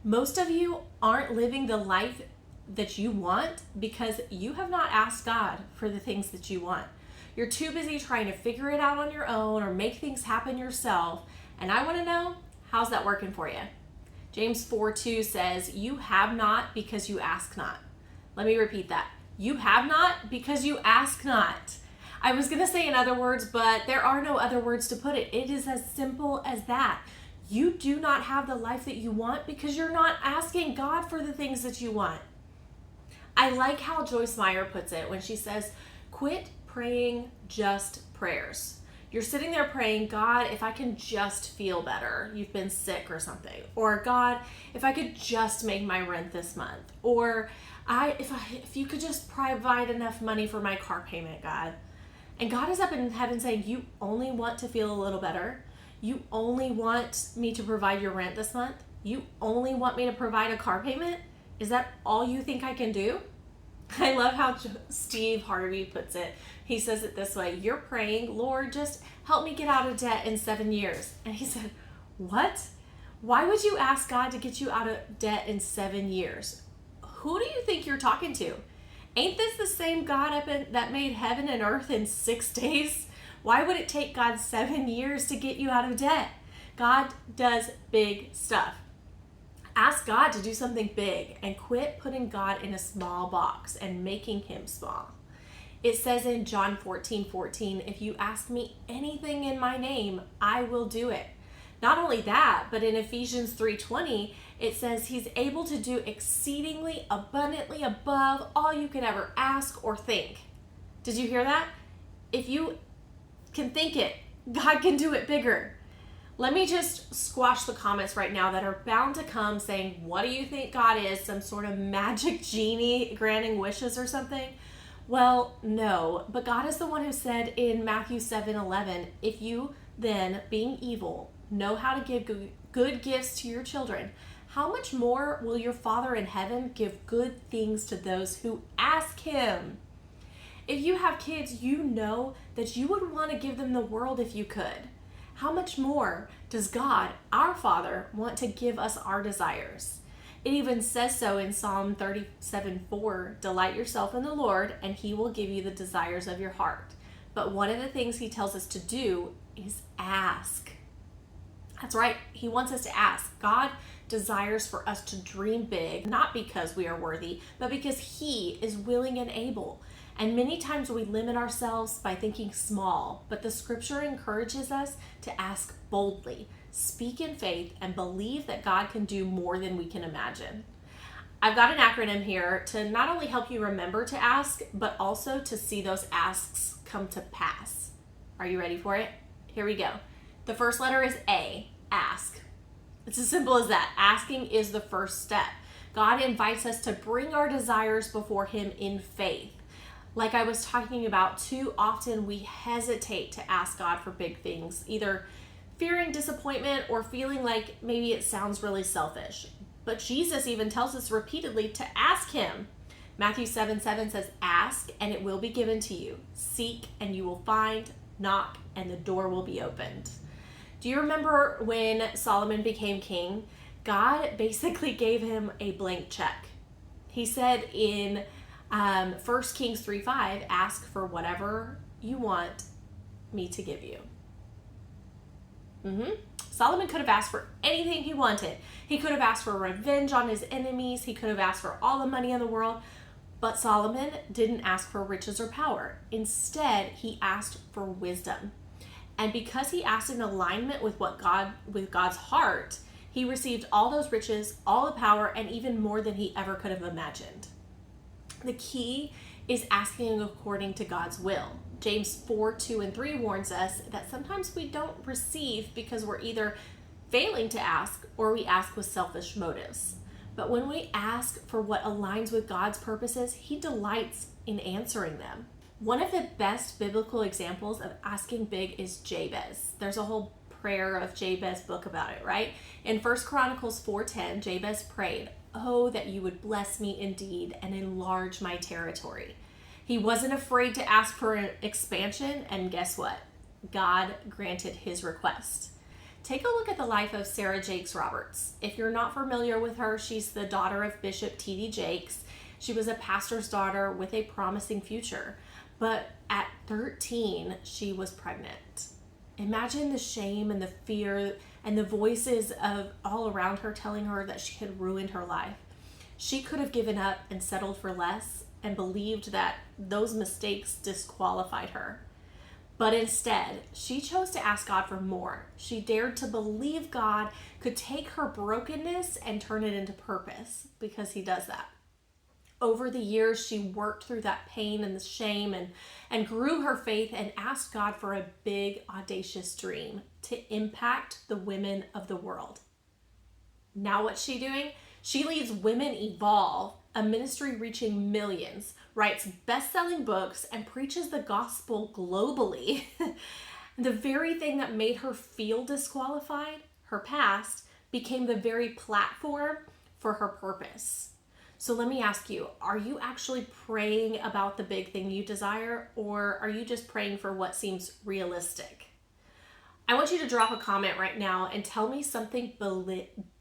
Most of you aren't living the life that you want because you have not asked God for the things that you want. You're too busy trying to figure it out on your own or make things happen yourself. And I want to know, how's that working for you? James 4:2 says, you have not because you ask not. Let me repeat that. You have not because you ask not. I was going to say in other words, but there are no other words to put it. It is as simple as that. You do not have the life that you want because you're not asking God for the things that you want. I like how Joyce Meyer puts it when she says, quit praying just prayers. You're sitting there praying, God, if I can just feel better, you've been sick or something. Or God, if I could just make my rent this month. Or if you could just provide enough money for my car payment, God. And God is up in heaven saying, you only want to feel a little better. You only want me to provide your rent this month. You only want me to provide a car payment. Is that all you think I can do? I love how Steve Harvey puts it. He says it this way, you're praying, Lord, just help me get out of debt in 7 years. And he said, what? Why would you ask God to get you out of debt in 7 years? Who do you think you're talking to? Ain't this the same God that made heaven and earth in 6 days? Why would it take God 7 years to get you out of debt? God does big stuff. Ask God to do something big and quit putting God in a small box and making him small. It says in John 14:14, if you ask me anything in my name, I will do it. Not only that, but in Ephesians 3:20, it says he's able to do exceedingly abundantly above all you could ever ask or think. Did you hear that? If you can think it, God can do it bigger. Let me just squash the comments right now that are bound to come saying, what do you think God is? Some sort of magic genie granting wishes or something? Well, no, but God is the one who said in Matthew 7:11, if you then, being evil, know how to give good gifts to your children, how much more will your Father in heaven give good things to those who ask him? If you have kids, you know that you would want to give them the world if you could. How much more does God, our Father, want to give us our desires? It even says so in Psalm 37:4, delight yourself in the Lord, and he will give you the desires of your heart. But one of the things he tells us to do is ask. That's right, he wants us to ask. God desires for us to dream big, not because we are worthy, but because he is willing and able. And many times we limit ourselves by thinking small, but the scripture encourages us to ask boldly, speak in faith, and believe that God can do more than we can imagine. I've got an acronym here to not only help you remember to ask, but also to see those asks come to pass. Are you ready for it? Here we go. The first letter is A, ask. It's as simple as that. Asking is the first step. God invites us to bring our desires before him in faith. Like I was talking about, too often we hesitate to ask God for big things, either fearing disappointment or feeling like maybe it sounds really selfish. But Jesus even tells us repeatedly to ask him. Matthew 7:7 says, ask and it will be given to you. Seek and you will find. Knock and the door will be opened. Do you remember when Solomon became king? God basically gave him a blank check. He said in 1 Kings 3:5, ask for whatever you want me to give you. Solomon could have asked for anything he wanted. He could have asked for revenge on his enemies. He could have asked for all the money in the world. But Solomon didn't ask for riches or power. Instead, he asked for wisdom. And because he asked in alignment with God's heart, he received all those riches, all the power, and even more than he ever could have imagined. The key is asking according to God's will. James 4:2-3 warns us that sometimes we don't receive because we're either failing to ask or we ask with selfish motives. But when we ask for what aligns with God's purposes, he delights in answering them. One of the best biblical examples of asking big is Jabez. There's a whole prayer of Jabez book about it, right? In 1 Chronicles 4:10, Jabez prayed, oh, that you would bless me indeed and enlarge my territory. He wasn't afraid to ask for an expansion, and guess what? God granted his request. Take a look at the life of Sarah Jakes Roberts. If you're not familiar with her, she's the daughter of Bishop T.D. Jakes. She was a pastor's daughter with a promising future, but at 13, she was pregnant. Imagine the shame and the fear and the voices of all around her telling her that she had ruined her life. She could have given up and settled for less and believed that those mistakes disqualified her. But instead, she chose to ask God for more. She dared to believe God could take her brokenness and turn it into purpose, because he does that. Over the years, she worked through that pain and the shame and grew her faith and asked God for a big, audacious dream to impact the women of the world. Now what's she doing? She leads Women Evolve, a ministry reaching millions, writes best-selling books, and preaches the gospel globally. The very thing that made her feel disqualified, her past, became the very platform for her purpose. So let me ask you, are you actually praying about the big thing you desire, or are you just praying for what seems realistic? I want you to drop a comment right now and tell me something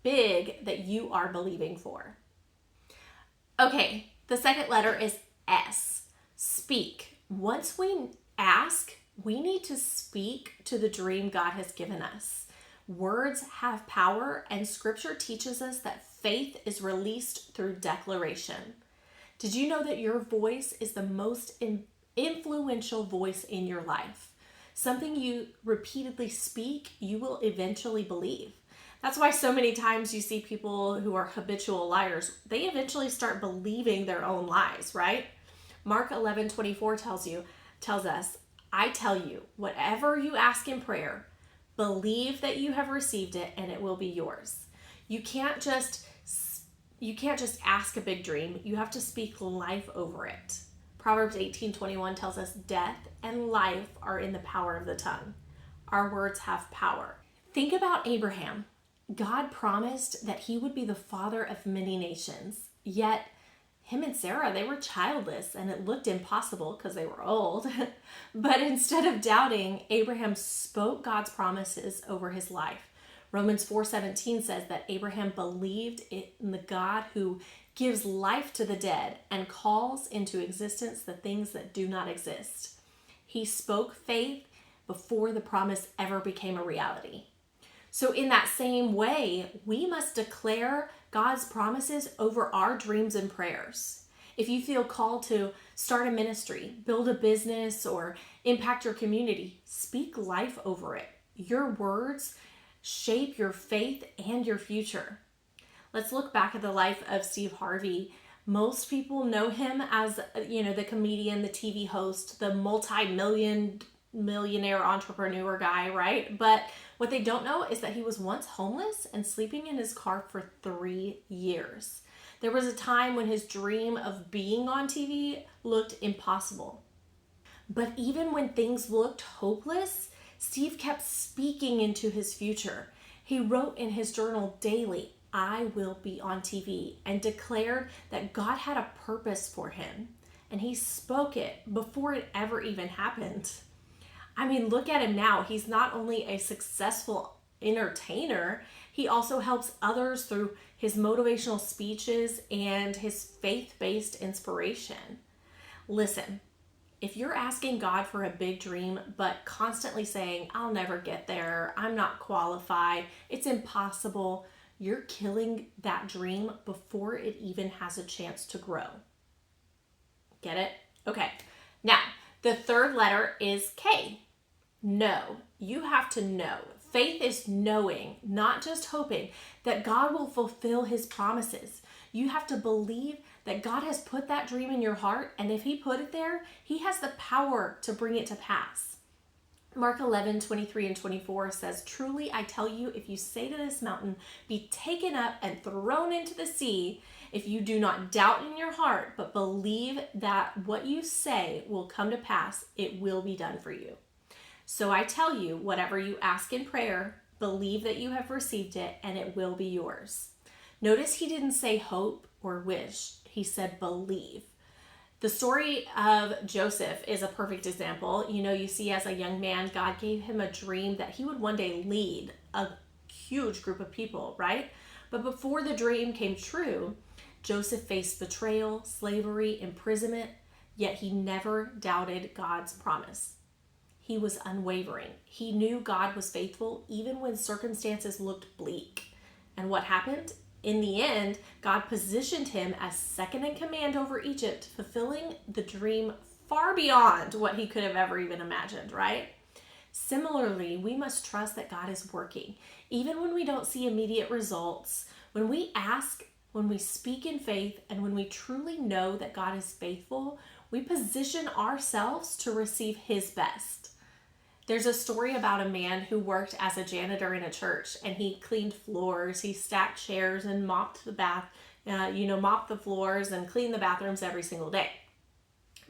big that you are believing for. Okay, the second letter is S. Speak. Once we ask, we need to speak to the dream God has given us. Words have power, and scripture teaches us that faith is released through declaration. Did you know that your voice is the most influential voice in your life? Something you repeatedly speak, you will eventually believe. That's why so many times you see people who are habitual liars, they eventually start believing their own lies, right? Mark 11:24 tells us, I tell you, whatever you ask in prayer, believe that you have received it and it will be yours. You can't just ask a big dream. You have to speak life over it. Proverbs 18:21 tells us death and life are in the power of the tongue. Our words have power. Think about Abraham. God promised that he would be the father of many nations, yet him and Sarah, they were childless, and it looked impossible because they were old. But instead of doubting, Abraham spoke God's promises over his life. Romans 4:17 says that Abraham believed in the God who gives life to the dead and calls into existence the things that do not exist. He spoke faith before the promise ever became a reality. So in that same way, we must declare God's promises over our dreams and prayers. If you feel called to start a ministry, build a business, or impact your community, speak life over it. Your words shape your faith and your future. Let's look back at the life of Steve Harvey. Most people know him as, the comedian, the TV host, the millionaire entrepreneur guy, right? But what they don't know is that he was once homeless and sleeping in his car for 3 years. There was a time when his dream of being on TV looked impossible. But even when things looked hopeless, Steve kept speaking into his future. He wrote in his journal daily, I will be on TV, and declared that God had a purpose for him. And he spoke it before it ever even happened. I mean, look at him now. He's not only a successful entertainer, he also helps others through his motivational speeches and his faith-based inspiration. Listen, if you're asking God for a big dream, but constantly saying, I'll never get there, I'm not qualified, it's impossible, you're killing that dream before it even has a chance to grow. Get it? Okay. Now, the third letter is K. Know. You have to know. Faith is knowing, not just hoping, that God will fulfill his promises. You have to believe that God has put that dream in your heart, and if he put it there, he has the power to bring it to pass. Mark 11:23 and 24 says, Truly I tell you, if you say to this mountain, be taken up and thrown into the sea, if you do not doubt in your heart, but believe that what you say will come to pass, it will be done for you. So I tell you, whatever you ask in prayer, believe that you have received it, and it will be yours. Notice he didn't say hope or wish. He said believe. The story of Joseph is a perfect example. You see, as a young man, God gave him a dream that he would one day lead a huge group of people, right? But before the dream came true, Joseph faced betrayal, slavery, imprisonment, yet he never doubted God's promise. He was unwavering. He knew God was faithful even when circumstances looked bleak. And what happened? In the end, God positioned him as second in command over Egypt, fulfilling the dream far beyond what he could have ever even imagined, right? Similarly, we must trust that God is working, even when we don't see immediate results. When we ask, when we speak in faith, and when we truly know that God is faithful, we position ourselves to receive his best. There's a story about a man who worked as a janitor in a church, and he cleaned floors, he stacked chairs, and mopped the floors and cleaned the bathrooms every single day.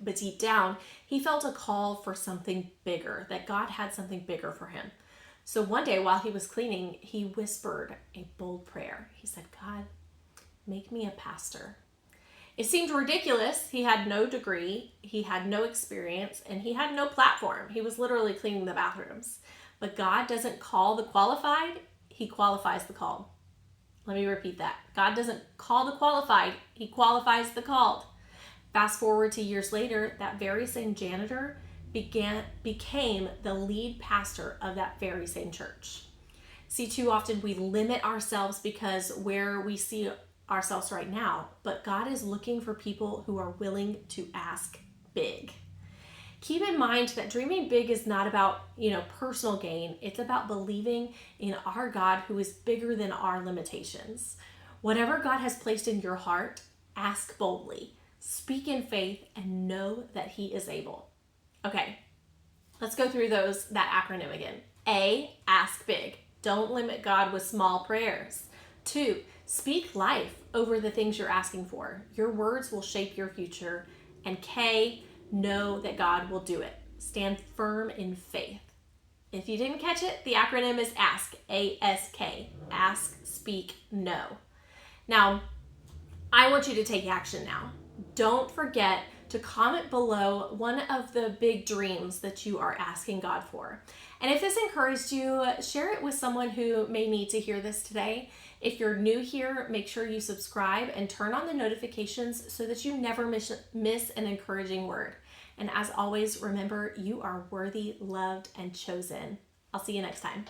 But deep down, he felt a call for something bigger, that God had something bigger for him. So one day while he was cleaning, he whispered a bold prayer. He said, God, make me a pastor. It seemed ridiculous. He had no degree, he had no experience, and he had no platform. He was literally cleaning the bathrooms. But God doesn't call the qualified, he qualifies the called. Let me repeat that. God doesn't call the qualified, he qualifies the called. Fast forward to years later, that very same janitor became the lead pastor of that very same church. See, too often we limit ourselves because where we see ourselves right now, but God is looking for people who are willing to ask big. Keep in mind that dreaming big is not about, personal gain. It's about believing in our God who is bigger than our limitations. Whatever God has placed in your heart, ask boldly, speak in faith, and know that he is able. Okay, let's go through that acronym again. A, ask big. Don't limit God with small prayers. 2, speak life over the things you're asking for. Your words will shape your future. And K, know that God will do it. Stand firm in faith. If you didn't catch it, the acronym is ASK, A-S-K. Ask, speak, know. Now, I want you to take action now. Don't forget to comment below one of the big dreams that you are asking God for. And if this encouraged you, share it with someone who may need to hear this today. If you're new here, make sure you subscribe and turn on the notifications so that you never miss an encouraging word. And as always, remember, you are worthy, loved, and chosen. I'll see you next time.